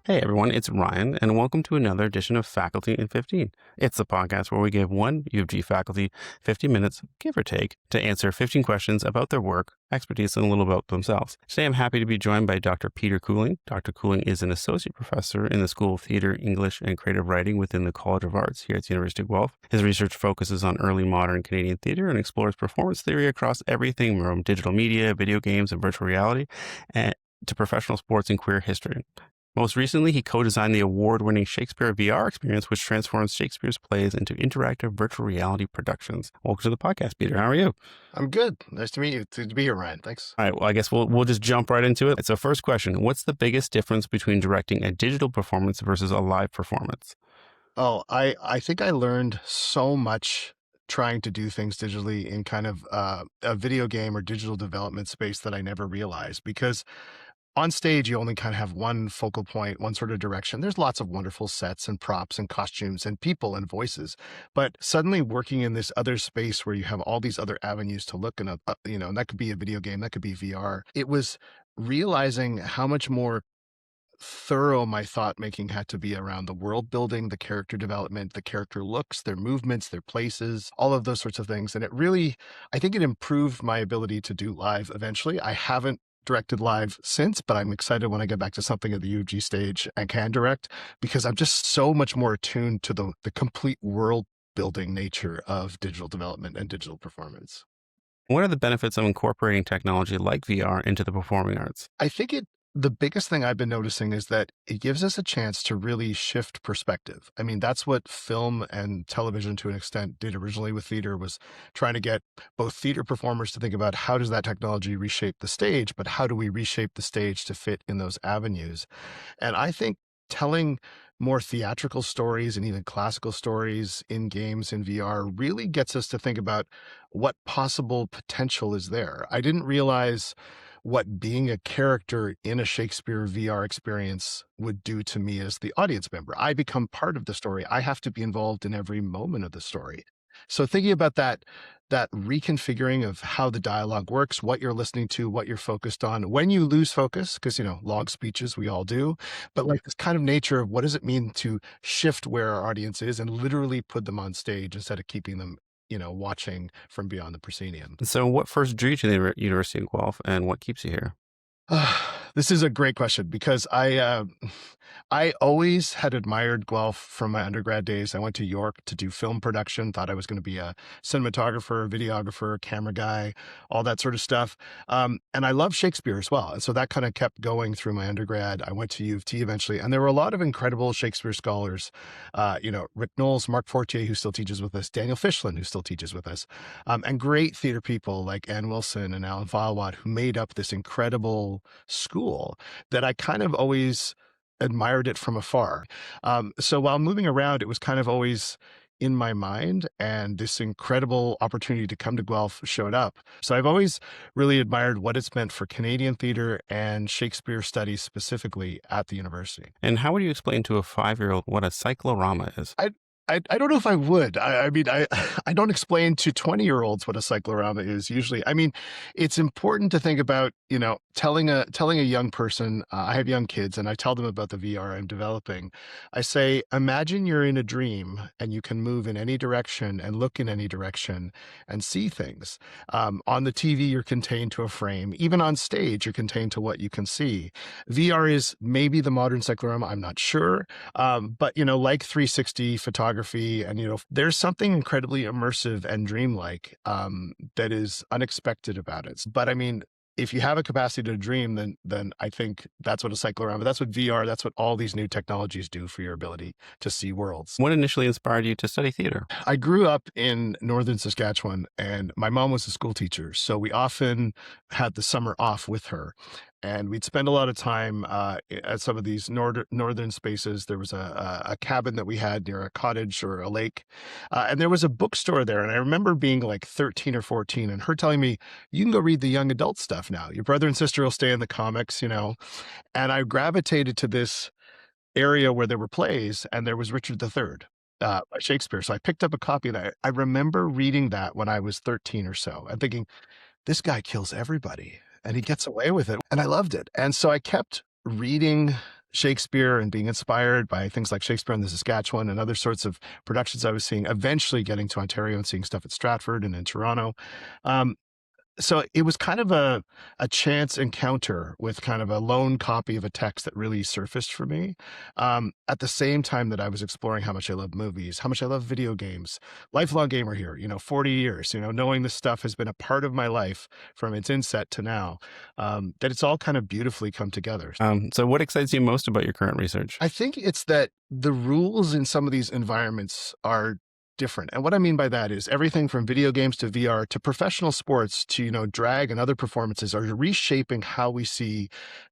Hey everyone, it's Ryan, and welcome to another edition of Faculty in 15. It's the podcast where we give one U of G faculty 50 minutes, give or take, to answer 15 questions about their work, expertise, and a little about themselves. Today I'm happy to be joined by Dr. Peter Kuling. Dr. Kuling is an associate professor in the School of Theatre, English, and Creative Writing within the College of Arts here at the University of Guelph. His research focuses on early modern Canadian theatre and explores performance theory across everything from digital media, video games, and virtual reality, and to professional sports and queer history. Most recently, he co-designed the award-winning Shakespeare VR experience, which transforms Shakespeare's plays into interactive virtual reality productions. Welcome to the podcast, Peter. How are you? I'm good. Nice to meet you. Good to be here, Ryan. Thanks. All right, well, I guess we'll just jump right into it. So first question, what's the biggest difference between directing a digital performance versus a live performance? Oh, I think I learned so much trying to do things digitally in kind of a video game or digital development space that I never realized, because on stage, you only kind of have one focal point, one sort of direction. There's lots of wonderful sets and props and costumes and people and voices. But suddenly working in this other space where you have all these other avenues to look, and and that could be a video game, that could be VR. It was realizing how much more thorough my thought making had to be around the world building, the character development, the character looks, their movements, their places, all of those sorts of things. And it really, I think it improved my ability to do live eventually. I haven't directed live since, but I'm excited when I get back to something at the UG stage and can direct, because I'm just so much more attuned to the complete world building nature of digital development and digital performance. What are the benefits of incorporating technology like VR into the performing arts? I think the biggest thing I've been noticing is that it gives us a chance to really shift perspective. I mean, that's what film and television to an extent did originally with theater, was trying to get both theater performers to think about how does that technology reshape the stage, but how do we reshape the stage to fit in those avenues? And I think telling more theatrical stories and even classical stories in games in VR really gets us to think about what possible potential is there. I didn't realize what being a character in a Shakespeare VR experience would do to me as the audience member. I become part of the story. I have to be involved in every moment of the story. So thinking about that reconfiguring of how the dialogue works, what you're listening to, what you're focused on, when you lose focus, because log speeches, we all do, but like this kind of nature of what does it mean to shift where our audience is and literally put them on stage instead of keeping them watching from beyond the proscenium. So what first drew you to the University of Guelph, and what keeps you here? This is a great question, because I always had admired Guelph from my undergrad days. I went to York to do film production, thought I was going to be a cinematographer, videographer, camera guy, all that sort of stuff. And I love Shakespeare as well. And so that kind of kept going through my undergrad. I went to U of T eventually, and there were a lot of incredible Shakespeare scholars, Rick Knowles, Mark Fortier, who still teaches with us, Daniel Fishlin, who still teaches with us, and great theater people like Ann Wilson and Alan Filewat, who made up this incredible school that I kind of always admired it from afar. So while moving around, it was kind of always in my mind, and this incredible opportunity to come to Guelph showed up. So I've always really admired what it's meant for Canadian theater and Shakespeare studies specifically at the university. And how would you explain to a 5-year-old what a cyclorama is? I don't know if I would. I mean, I don't explain to 20-year-olds what a cyclorama is usually. I mean, it's important to think about, telling a young person, I have young kids, and I tell them about the VR I'm developing. I say, imagine you're in a dream and you can move in any direction and look in any direction and see things. On the TV, you're contained to a frame. Even on stage, you're contained to what you can see. VR is maybe the modern cyclorama, I'm not sure. But, like 360 photography, and there's something incredibly immersive and dreamlike that is unexpected about it. But I mean, if you have a capacity to dream, then I think that's what a cyclorama, that's what VR, that's what all these new technologies do for your ability to see worlds. What initially inspired you to study theater? I grew up in northern Saskatchewan, and my mom was a school teacher, so we often had the summer off with her. And we'd spend a lot of time at some of these northern spaces. There was a cabin that we had near a cottage or a lake. And there was a bookstore there. And I remember being like 13 or 14 and her telling me, you can go read the young adult stuff now. Your brother and sister will stay in the comics, And I gravitated to this area where there were plays, and there was Richard III. By Shakespeare. So I picked up a copy of that. I remember reading that when I was 13 or so and thinking, this guy kills everybody and he gets away with it. And I loved it. And so I kept reading Shakespeare and being inspired by things like Shakespeare in the Saskatchewan and other sorts of productions I was seeing, eventually getting to Ontario and seeing stuff at Stratford and in Toronto. Um, so it was kind of a chance encounter with kind of a lone copy of a text that really surfaced for me. At the same time that I was exploring how much I love movies, how much I love video games, lifelong gamer here, 40 years, knowing this stuff has been a part of my life from its inset to now, that it's all kind of beautifully come together. So what excites you most about your current research? I think it's that the rules in some of these environments are different. And what I mean by that is everything from video games to VR to professional sports to, drag and other performances are reshaping how we see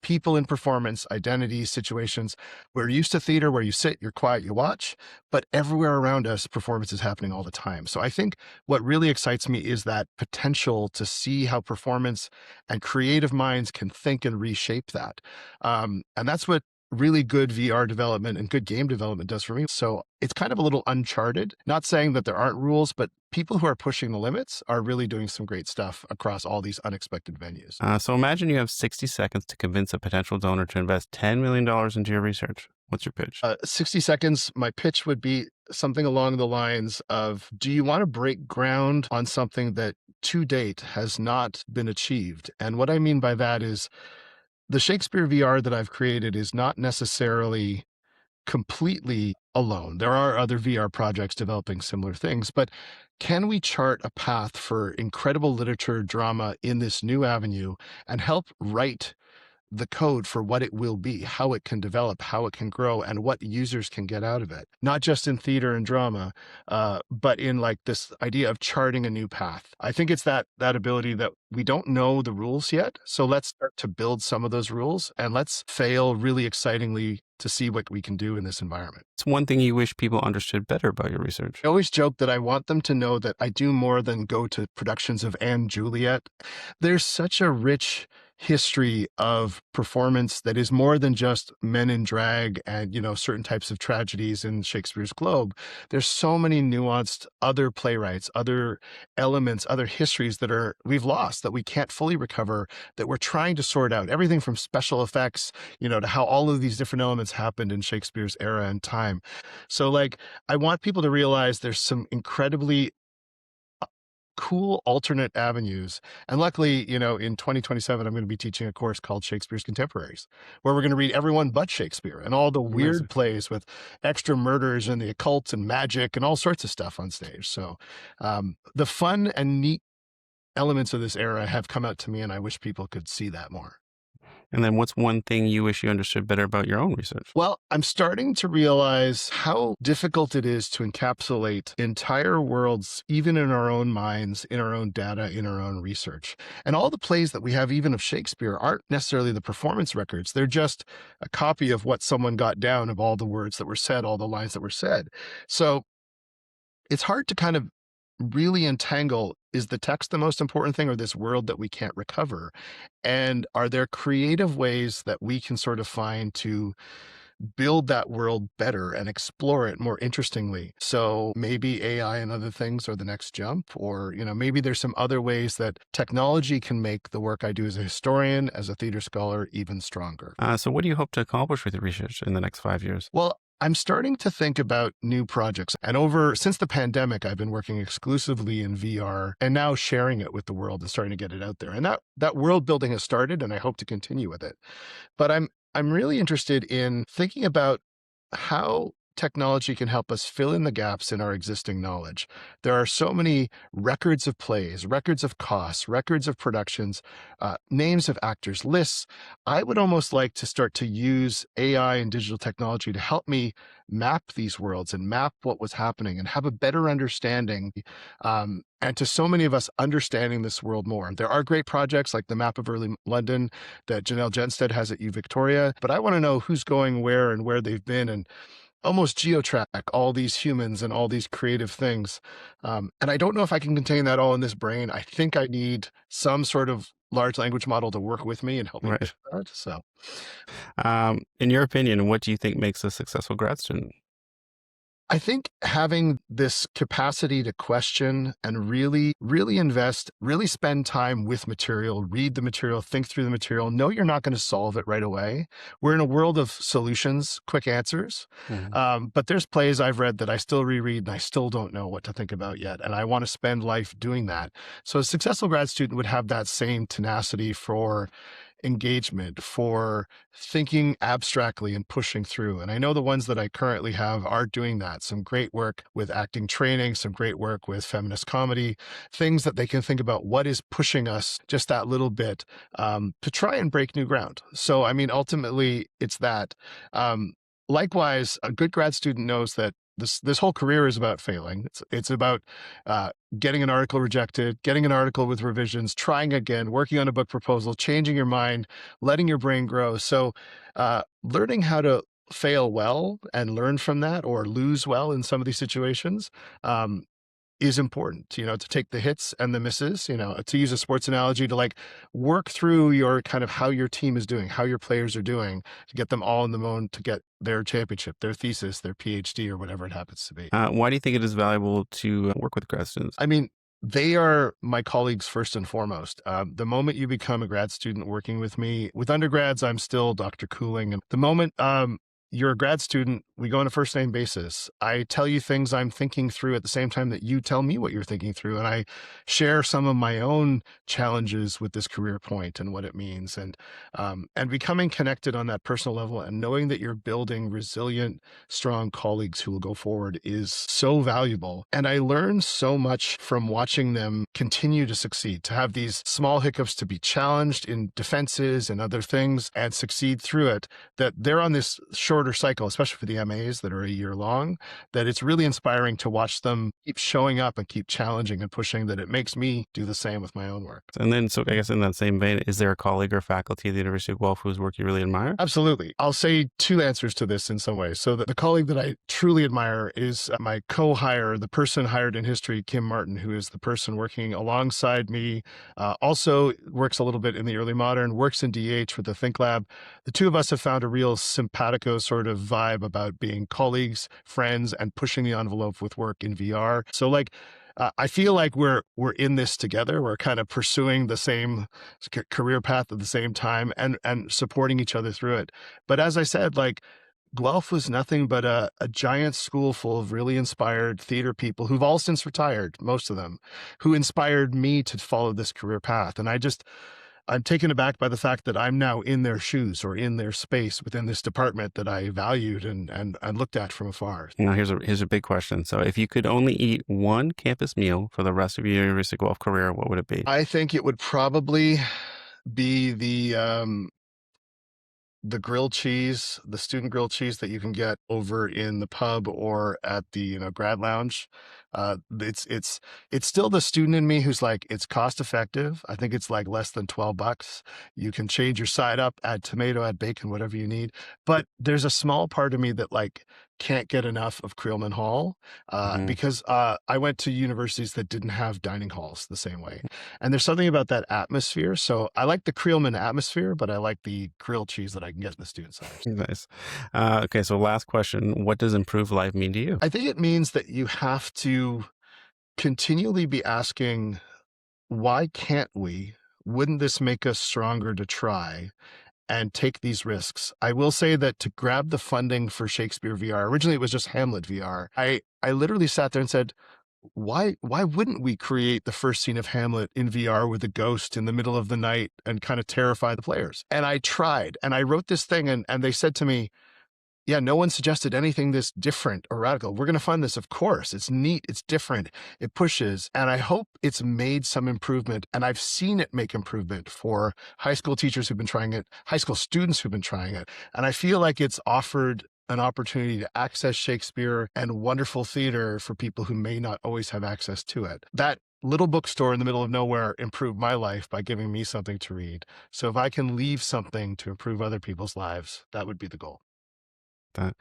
people in performance, identities, situations. We're used to theater where you sit, you're quiet, you watch, but everywhere around us, performance is happening all the time. So I think what really excites me is that potential to see how performance and creative minds can think and reshape that. And that's what really good VR development and good game development does for me. So it's kind of a little uncharted. Not saying that there aren't rules, but people who are pushing the limits are really doing some great stuff across all these unexpected venues. So imagine you have 60 seconds to convince a potential donor to invest $10 million into your research. What's your pitch? 60 seconds, my pitch would be something along the lines of, do you want to break ground on something that to date has not been achieved? And what I mean by that is the Shakespeare VR that I've created is not necessarily completely alone. There are other VR projects developing similar things, but can we chart a path for incredible literature, drama in this new avenue and help write the code for what it will be, how it can develop, how it can grow, and what users can get out of it? Not just in theater and drama, but in like this idea of charting a new path. I think it's that ability that we don't know the rules yet. So let's start to build some of those rules and let's fail really excitingly to see what we can do in this environment. It's one thing you wish people understood better about your research. I always joke that I want them to know that I do more than go to productions of Anne Juliet. There's such a rich history of performance that is more than just men in drag and, certain types of tragedies in Shakespeare's Globe. There's so many nuanced other playwrights, other elements, other histories that we've lost, that we can't fully recover, that we're trying to sort out. Everything from special effects, to how all of these different elements happened in Shakespeare's era and time. So I want people to realize there's some incredibly cool alternate avenues. And luckily, in 2027, I'm going to be teaching a course called Shakespeare's Contemporaries, where we're going to read everyone but Shakespeare and all the weird plays with extra murders and the occult and magic and all sorts of stuff on stage. So the fun and neat elements of this era have come out to me, and I wish people could see that more. And then what's one thing you wish you understood better about your own research? Well, I'm starting to realize how difficult it is to encapsulate entire worlds, even in our own minds, in our own data, in our own research. And all the plays that we have, even of Shakespeare, aren't necessarily the performance records. They're just a copy of what someone got down of all the words that were said, all the lines that were said. So it's hard to kind of really entangle, is the text the most important thing or this world that we can't recover? And are there creative ways that we can sort of find to build that world better and explore it more interestingly? So maybe AI and other things are the next jump, or, maybe there's some other ways that technology can make the work I do as a historian, as a theater scholar, even stronger. So what do you hope to accomplish with your research in the next 5 years? Well, I'm starting to think about new projects. And since the pandemic, I've been working exclusively in VR and now sharing it with the world and starting to get it out there. And that world building has started, and I hope to continue with it. But I'm really interested in thinking about how technology can help us fill in the gaps in our existing knowledge. There are so many records of plays, records of costs, records of productions, names of actors, lists. I would almost like to start to use AI and digital technology to help me map these worlds and map what was happening and have a better understanding. And to so many of us understanding this world more. There are great projects like the Map of Early London that Janelle Jenstead has at U Victoria, but I want to know who's going where and where they've been, and almost geotrack all these humans and all these creative things. And I don't know if I can contain that all in this brain. I think I need some sort of large language model to work with me and help me Right. with that. So, In your opinion, what do you think makes a successful grad student? I think having this capacity to question and really, really invest, really spend time with material, read the material, think through the material, know you're not going to solve it right away. We're in a world of solutions, quick answers. Mhm. But there's plays I've read that I still reread and I still don't know what to think about yet. And I want to spend life doing that. So a successful grad student would have that same tenacity for engagement, for thinking abstractly and pushing through. And I know the ones that I currently have are doing that. Some great work with acting training, some great work with feminist comedy, things that they can think about what is pushing us just that little bit to try and break new ground. So, I mean, ultimately, it's that. Um, Likewise, a good grad student knows that this whole career is about failing. It's about getting an article rejected, getting an article with revisions, trying again, working on a book proposal, changing your mind, letting your brain grow. So, learning how to fail well and learn from that, or lose well in some of these situations, um, is important, to take the hits and the misses, to use a sports analogy, to like work through your kind of how your team is doing, how your players are doing, to get them all in the mode to get their championship, their thesis, their PhD, or whatever it happens to be. Why do you think it is valuable to work with grad students? I mean, they are my colleagues first and foremost. The moment you become a grad student working with me, with undergrads, I'm still Dr. Kuling. And the moment you're a grad student, we go on a first name basis. I tell you things I'm thinking through at the same time that you tell me what you're thinking through. And I share some of my own challenges with this career point and what it means. And becoming connected on that personal level and knowing that you're building resilient, strong colleagues who will go forward is so valuable. And I learn so much from watching them continue to succeed, to have these small hiccups, to be challenged in defenses and other things and succeed through it, that they're on this shorter cycle, especially for the MAs that are a year long, that it's really inspiring to watch them keep showing up and keep challenging and pushing, that it makes me do the same with my own work. And then, so I guess in that same vein, is there a colleague or faculty at the University of Guelph whose work you really admire? Absolutely. I'll say two answers to this in some ways. So the colleague that I truly admire is my co-hire, the person hired in history, Kim Martin, who is the person working alongside me, also works a little bit in the early modern, works in DH with the Think Lab. The two of us have found a real simpatico sort of vibe about being colleagues, friends, and pushing the envelope with work in VR. So like, I feel like we're in this together. We're kind of pursuing the same career path at the same time and supporting each other through it. But as I said, like Guelph was nothing but a giant school full of really inspired theater people who've all since retired, most of them, who inspired me to follow this career path. And I'm taken aback by the fact that I'm now in their shoes or in their space within this department that I valued and looked at from afar. Now, here's a big question. So, if you could only eat one campus meal for the rest of your University of Guelph career, what would it be? I think it would probably be the grilled cheese, the student grilled cheese that you can get over in the pub or at the grad lounge. It's still the student in me who's like, it's cost effective. I think it's like less than $12. You can change your side up, add tomato, add bacon, whatever you need. But there's a small part of me that like can't get enough of Creelman Hall Mhm. because I went to universities that didn't have dining halls the same way. And there's something about that atmosphere. So I like the Creelman atmosphere, but I like the grilled cheese that I can get in the student centers. Nice. Okay, so last question. What does improved life mean to you? I think it means that you have to continually be asking, why can't we? Wouldn't this make us stronger to try and take these risks? I will say that to grab the funding for Shakespeare VR, originally it was just Hamlet VR. I literally sat there and said, why wouldn't we create the first scene of Hamlet in VR with a ghost in the middle of the night and kind of terrify the players? And I tried and I wrote this thing and they said to me, yeah, no one suggested anything this different or radical. We're going to fund this, of course. It's neat. It's different. It pushes. And I hope it's made some improvement. And I've seen it make improvement for high school teachers who've been trying it, high school students who've been trying it. And I feel like it's offered an opportunity to access Shakespeare and wonderful theater for people who may not always have access to it. That little bookstore in the middle of nowhere improved my life by giving me something to read. So if I can leave something to improve other people's lives, that would be the goal. that.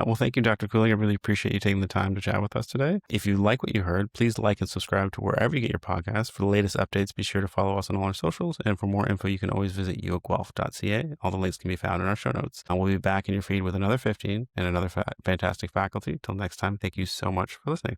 Well, thank you, Dr. Kuling. I really appreciate you taking the time to chat with us today. If you like what you heard, please like and subscribe to wherever you get your podcasts. For the latest updates, be sure to follow us on all our socials. And for more info, you can always visit youatguelph.ca. All the links can be found in our show notes. We'll be back in your feed with another 15 and another fantastic faculty. Till next time, thank you so much for listening.